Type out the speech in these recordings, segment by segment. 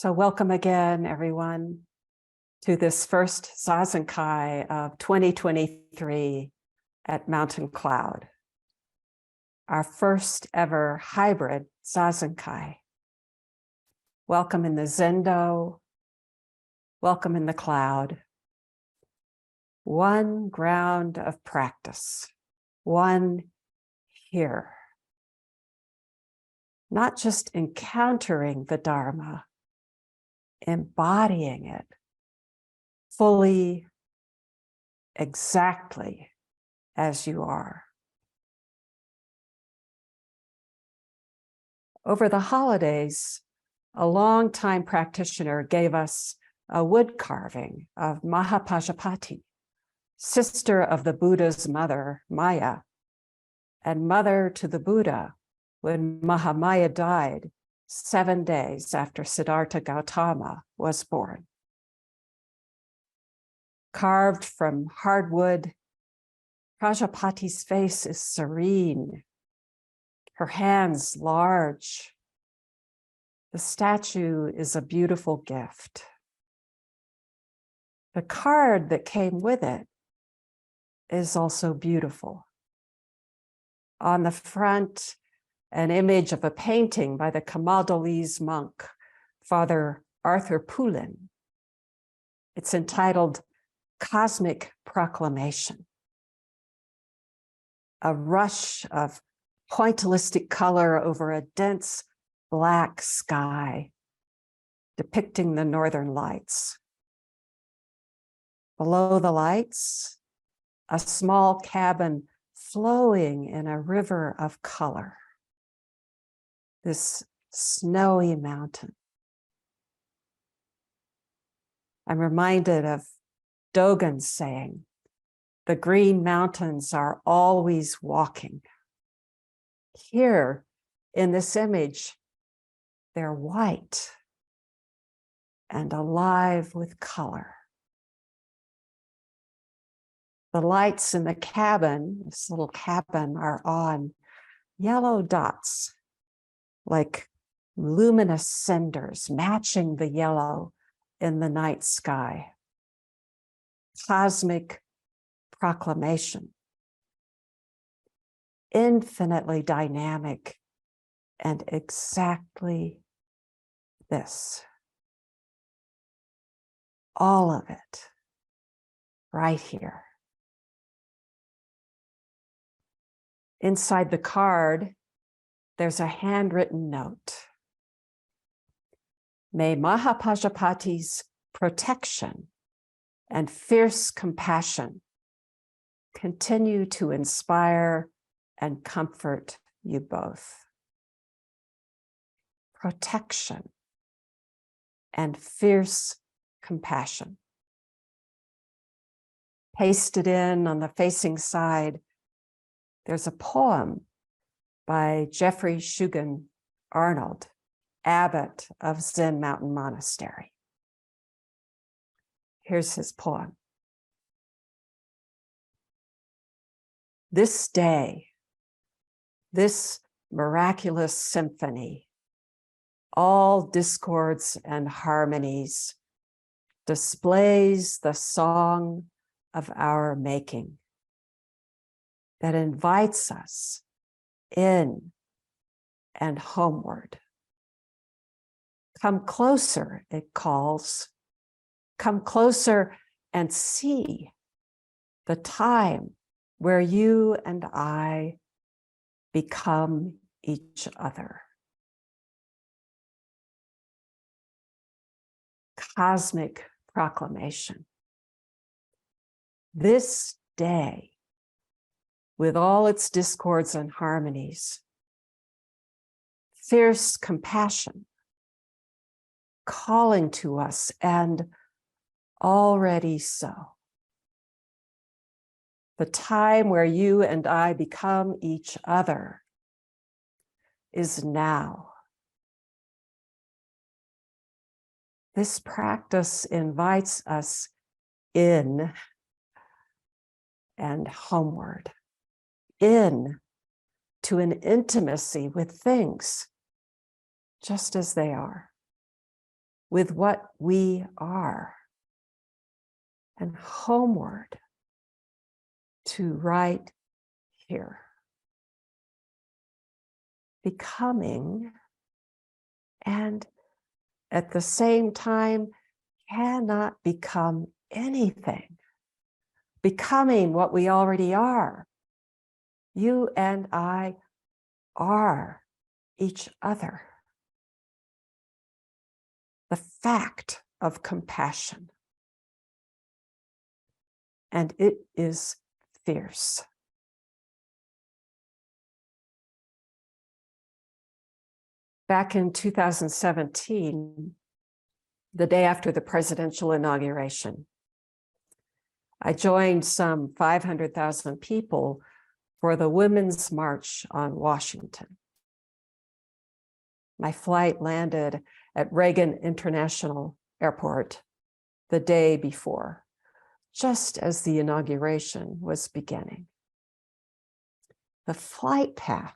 So welcome again, everyone, to this first Zazenkai of 2023 at Mountain Cloud, our first ever hybrid Zazenkai. Welcome in the Zendo, welcome in the cloud. One ground of practice, one here. Not just encountering the Dharma, embodying it fully, exactly as you are. Over the holidays, a longtime practitioner gave us a wood carving of Mahapajapati, sister of the Buddha's mother, Maya, and mother to the Buddha when Mahamaya died 7 days after Siddhartha Gautama was born. Carved from hardwood, Prajapati's face is serene, her hands large. The statue is a beautiful gift. The card that came with it is also beautiful. On the front, an image of a painting by the Camaldolese monk, Father Arthur Poulin. It's entitled Cosmic Proclamation. A rush of pointillistic color over a dense black sky, depicting the northern lights. Below the lights, a small cabin flowing in a river of color. This snowy mountain. I'm reminded of Dogen's saying, the green mountains are always walking. Here in this image, they're white and alive with color. The lights in the cabin, this little cabin, are on yellow dots, like luminous cinders matching the yellow in the night sky. Cosmic proclamation. Infinitely dynamic and exactly this. All of it right here. Inside the card, there's a handwritten note. May Mahapajapati's protection and fierce compassion continue to inspire and comfort you both. Protection and fierce compassion. Pasted in on the facing side, there's a poem by Jeffrey Shugan Arnold, abbot of Zen Mountain Monastery. Here's his poem. This day, this miraculous symphony, all discords and harmonies, displays the song of our making that invites us in and homeward. Come closer, it calls. Come closer and see the time where you and I become each other. Cosmic proclamation. This day, with all its discords and harmonies, fierce compassion calling to us, and already so. The time where you and I become each other is now. This practice invites us in and homeward, in to an intimacy with things just as they are. with what we are, and homeward to right here. Becoming, and at the same time, cannot become anything. Becoming what we already are. You and I are each other. The fact of compassion. And it is fierce. Back in 2017, the day after the presidential inauguration, I joined some 500,000 people for the Women's March on Washington. My flight landed at Reagan International Airport the day before, just as the inauguration was beginning. The flight path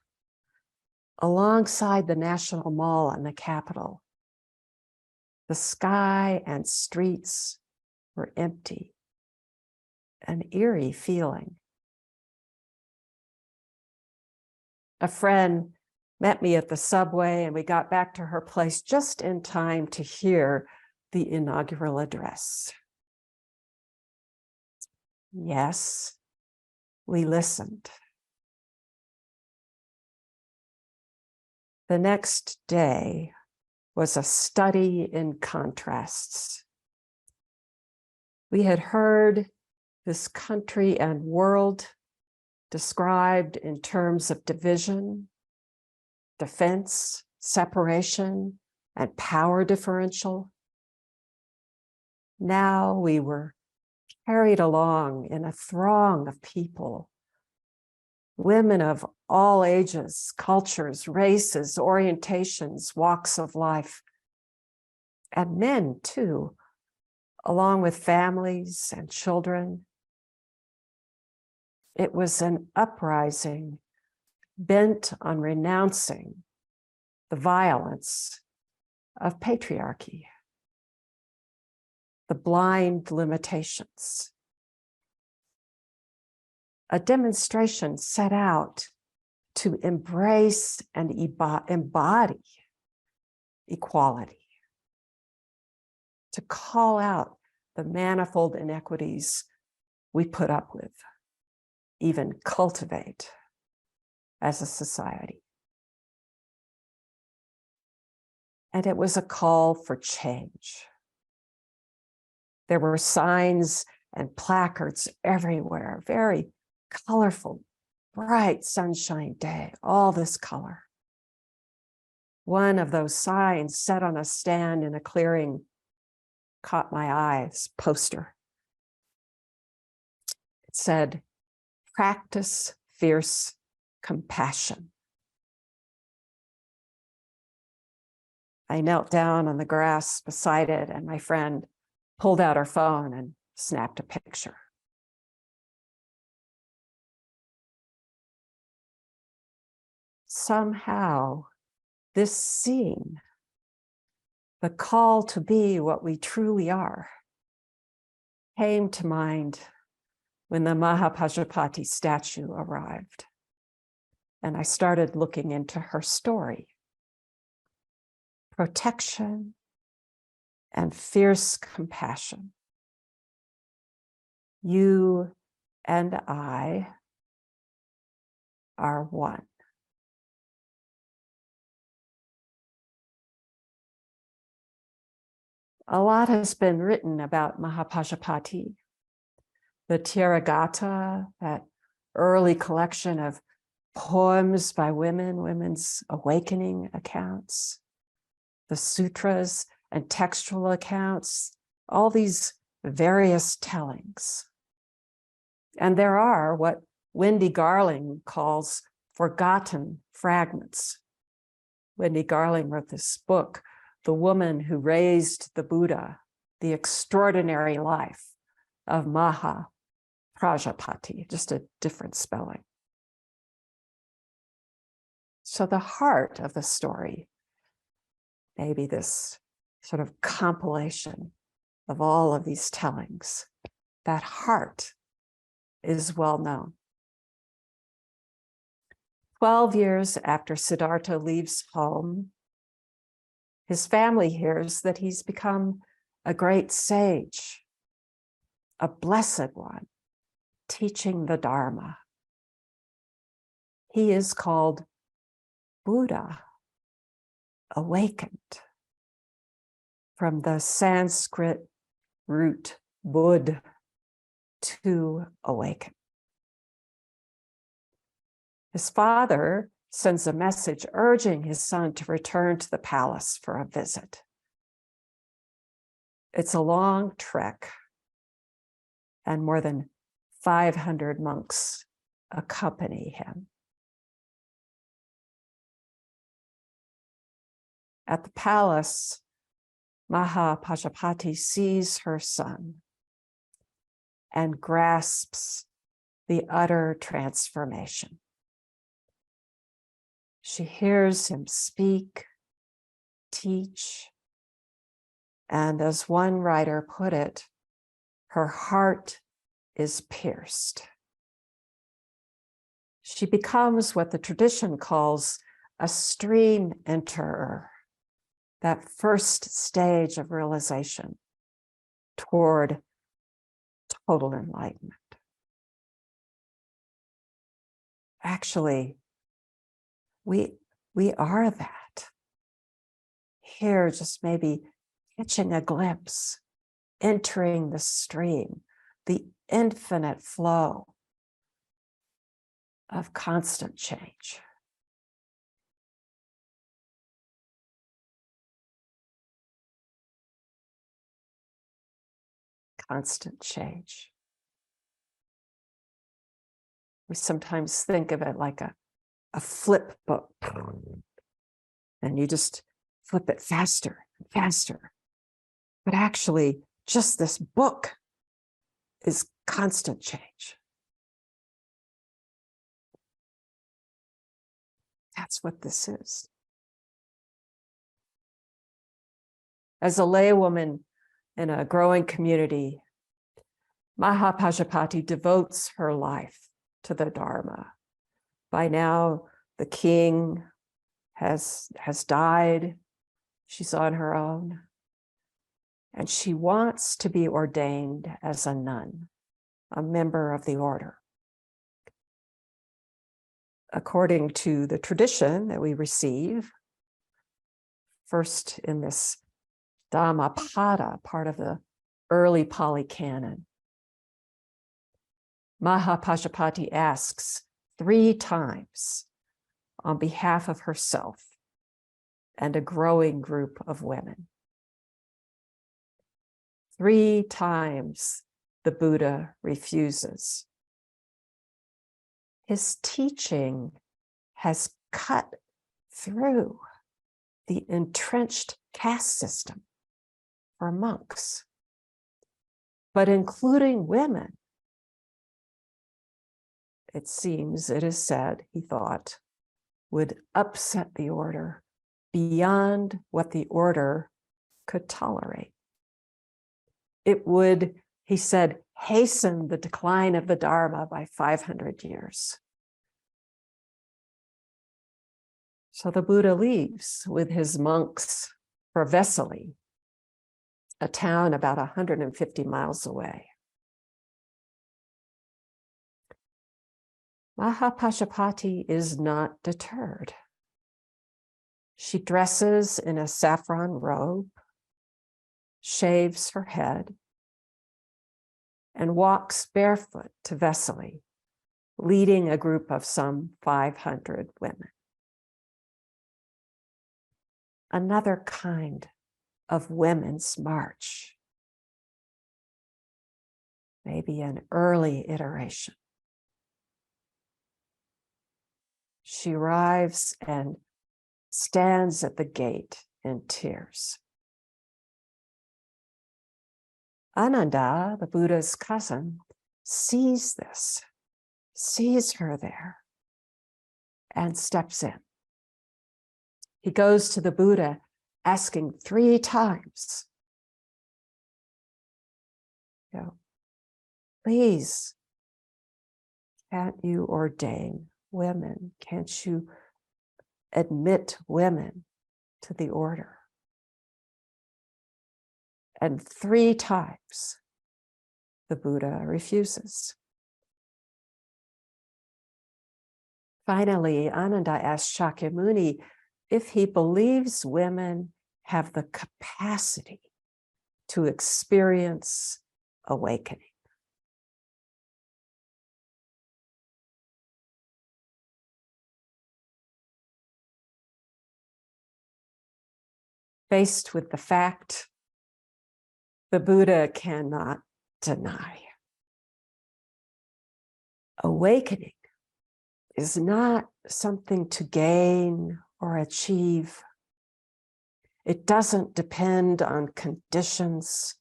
alongside the National Mall and the Capitol, the sky and streets were empty, an eerie feeling. A friend met me at the subway and we got back to her place just in time to hear the inaugural address. Yes, we listened. The next day was a study in contrasts. We had heard this country and world described in terms of division, defense, separation, and power differential. Now we were carried along in a throng of people, women of all ages, cultures, races, orientations, walks of life, and men too, along with families and children. It was an uprising bent on renouncing the violence of patriarchy, the blind limitations. A demonstration set out to embrace and embody equality, to call out the manifold inequities we put up with, even cultivate as a society. And it was a call for change. There were signs and placards everywhere, very colorful, bright sunshine day, all this color. One of those signs set on a stand in a clearing caught my eye, this poster. It said, "Practice fierce compassion." I knelt down on the grass beside it, and my friend pulled out her phone and snapped a picture. Somehow, this scene, the call to be what we truly are, came to mind when the Mahapajapati statue arrived. And I started looking into her story. Protection and fierce compassion. You and I are one. A lot has been written about Mahapajapati, the Therigatha, that early collection of poems by women, women's awakening accounts, the sutras and textual accounts, all these various tellings. And there are what Wendy Garling calls forgotten fragments. Wendy Garling wrote this book, The Woman Who Raised the Buddha, The Extraordinary Life of Mahapajapati, just a different spelling. So the heart of the story, maybe this sort of compilation of all of these tellings. That heart is well known. 12 years after Siddhartha leaves home, his family hears that he's become a great sage, a blessed one, teaching the Dharma. He is called Buddha, awakened, from the Sanskrit root bud, to awaken. His father sends a message urging his son to return to the palace for a visit. It's a long trek, and more than 500 monks accompany him. At the palace, Mahapajapati sees her son and grasps the utter transformation. She hears him speak, teach, and as one writer put it, her heart is pierced. She becomes what the tradition calls a stream enterer, that first stage of realization toward total enlightenment. Actually, we are that. Here, just maybe catching a glimpse, entering the stream, the infinite flow of constant change. Constant change. We sometimes think of it like a flip book, and you just flip it faster and faster. But actually, just this book is constant change. That's what this is. As a laywoman in a growing community, Mahapajapati devotes her life to the Dharma. By now, the king has died. She's on her own. And she wants to be ordained as a nun, a member of the order. According to the tradition that we receive, first in this Dhammapada, part of the early Pali canon, Mahapajapati asks 3 times on behalf of herself and a growing group of women. 3 times the Buddha refuses. His teaching has cut through the entrenched caste system for monks, but including women. It seems, it is said, he thought, would upset the order beyond what the order could tolerate. It would, he said, hasten the decline of the Dharma by 500 years. So the Buddha leaves with his monks for Vesali, a town about 150 miles away. Mahapajapati is not deterred. She dresses in a saffron robe, shaves her head, and walks barefoot to Vesali, leading a group of some 500 women. Another kind of women's march, maybe an early iteration. She arrives and stands at the gate in tears. Ananda, the Buddha's cousin, sees this, sees her there, and steps in. He goes to the Buddha asking 3 times, you know, please, can't you ordain women? Can't you admit women to the order? And 3 times the Buddha refuses. Finally, Ananda asked Shakyamuni if he believes women have the capacity to experience awakening. Faced with the fact, the Buddha cannot deny. Awakening is not something to gain or achieve. It doesn't depend on conditions.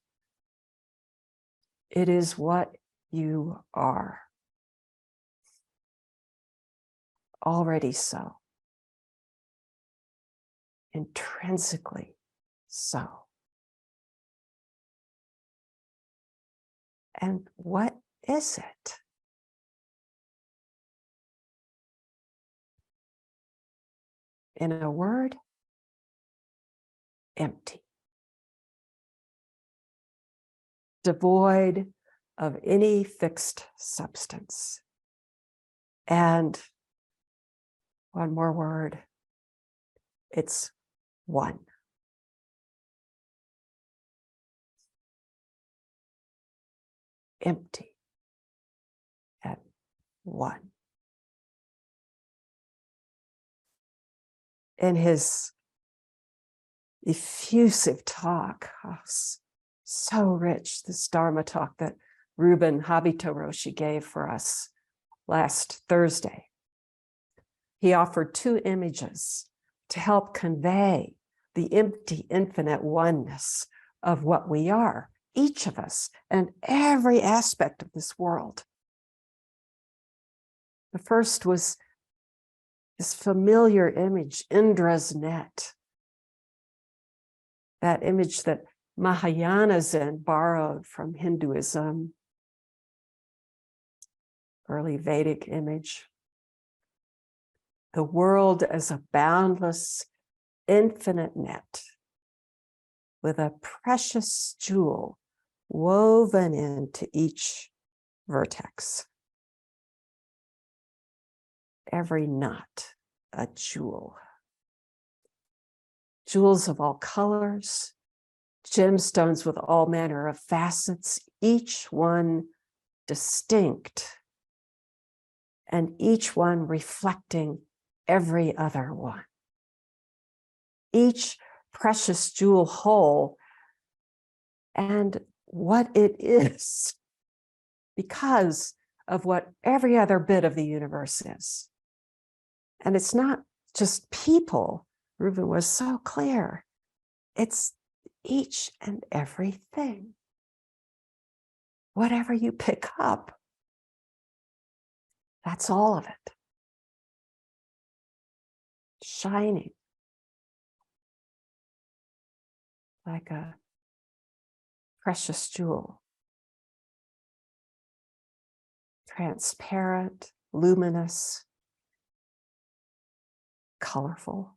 It is what you are. Already so. Intrinsically so. And what is it? In a word, empty. Devoid of any fixed substance. And one more word, it's one. Empty and one. In his effusive talk, so rich, this Dharma talk that Ruben Habito Roshi gave for us last Thursday. He offered 2 images to help convey the empty, infinite oneness of what we are, each of us, and every aspect of this world. The first was this familiar image, Indra's net. That image that Mahayana Zen borrowed from Hinduism, early Vedic image. The world as a boundless, infinite net with a precious jewel woven into each vertex. Every knot a jewel. Jewels of all colors, gemstones with all manner of facets, each one distinct, and each one reflecting every other one. Each precious jewel whole, and what it is because of what every other bit of the universe is. And it's not just people, Ruben was so clear. It's each and everything. Whatever you pick up, that's all of it. Shining like a precious jewel. Transparent, luminous, colorful,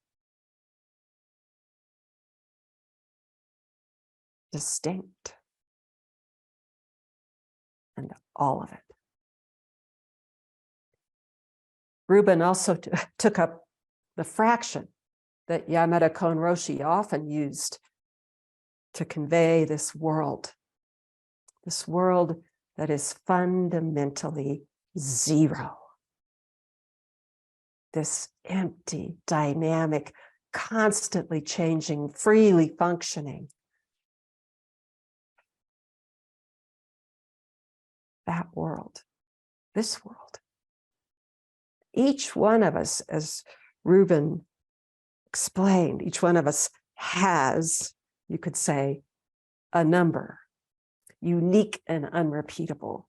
distinct, and all of it. Ruben also took up the fraction that Yamada Kon Roshi often used to convey this world that is fundamentally zero. This empty, dynamic, constantly changing, freely functioning. That world, this world. Each one of us, as Ruben explained, each one of us has, you could say, a number, unique and unrepeatable.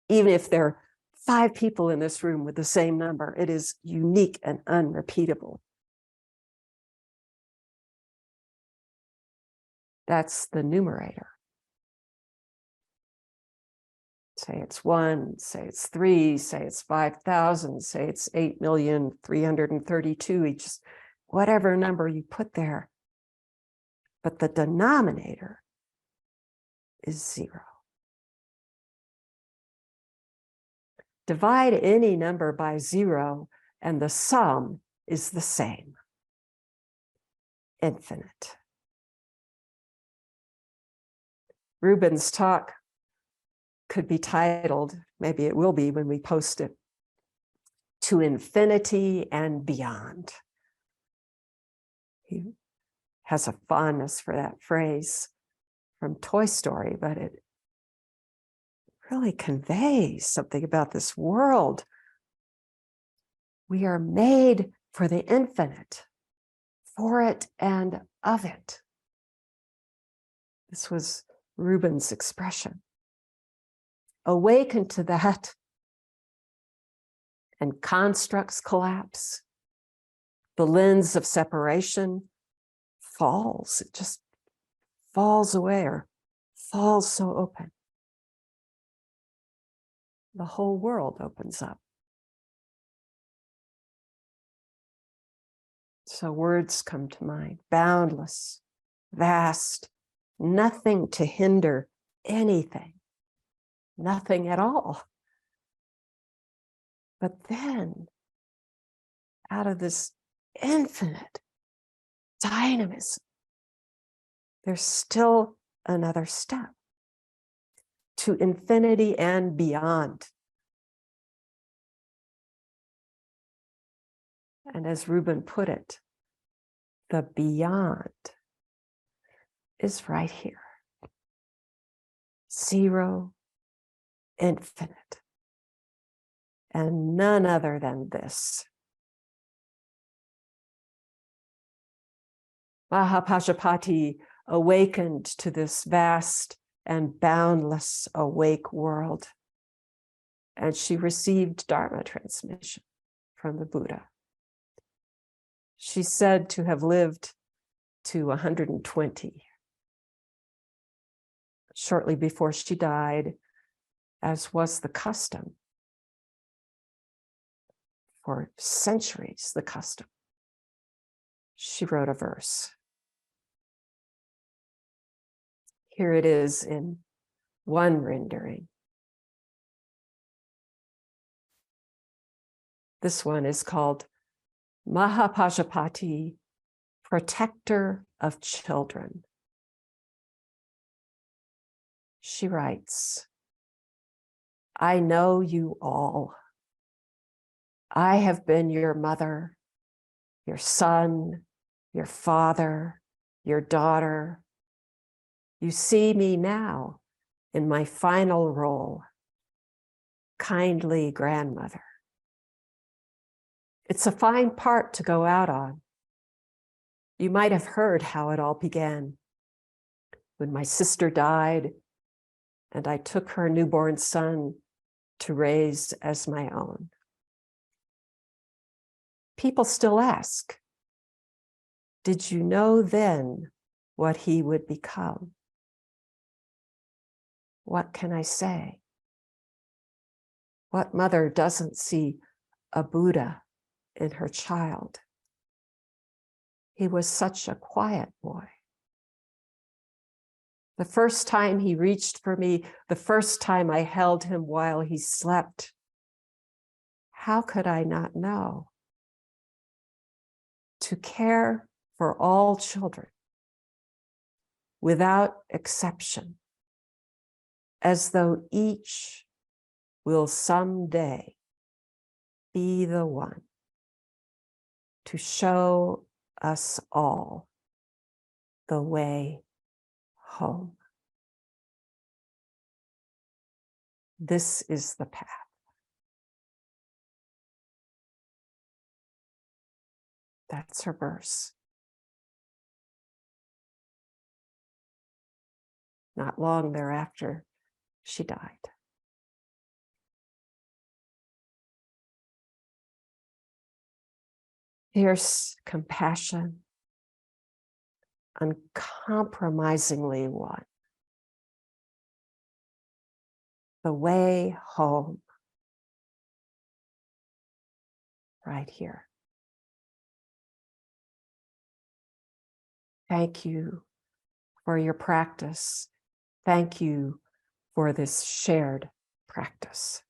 Even if there are 5 people in this room with the same number, it is unique and unrepeatable. That's the numerator. Say it's 1, say it's 3, say it's 5,000, say it's 8,332,000, just whatever number you put there. But the denominator is 0. Divide any number by 0, and the sum is the same. Infinite. Ruben's talk could be titled, maybe it will be when we post it, To Infinity and Beyond. He has a fondness for that phrase from Toy Story, but it really conveys something about this world. We are made for the infinite, for it and of it. This was Ruben's expression. Awaken to that, and constructs collapse. The lens of separation falls. It just falls away or falls so open. The whole world opens up. So words come to mind: boundless, vast, nothing to hinder anything, nothing at all. But then, out of this infinite dynamism, there's still another step to infinity and beyond. And as Ruben put it, the beyond is right here. 0, infinite, and none other than this. Mahapajapati awakened to this vast and boundless awake world, and she received dharma transmission from the Buddha. She's said to have lived to 120. Shortly before she died, as was the custom, for centuries the custom, she wrote a verse. Here it is in one rendering. This one is called Mahapajapati, Protector of Children. She writes, I know you all. I have been your mother, your son, your father, your daughter. You see me now in my final role, kindly grandmother. It's a fine part to go out on. You might have heard how it all began. When my sister died, and I took her newborn son to raise as my own. People still ask, did you know then what he would become? What can I say? What mother doesn't see a Buddha in her child? He was such a quiet boy. The first time he reached for me, the first time I held him while he slept, how could I not know? To care for all children, without exception, as though each will someday be the one to show us all the way home. This is the path. That's her verse. Not long thereafter, she died. Fierce compassion, uncompromisingly one. The way home, right here. Thank you for your practice. Thank you for this shared practice.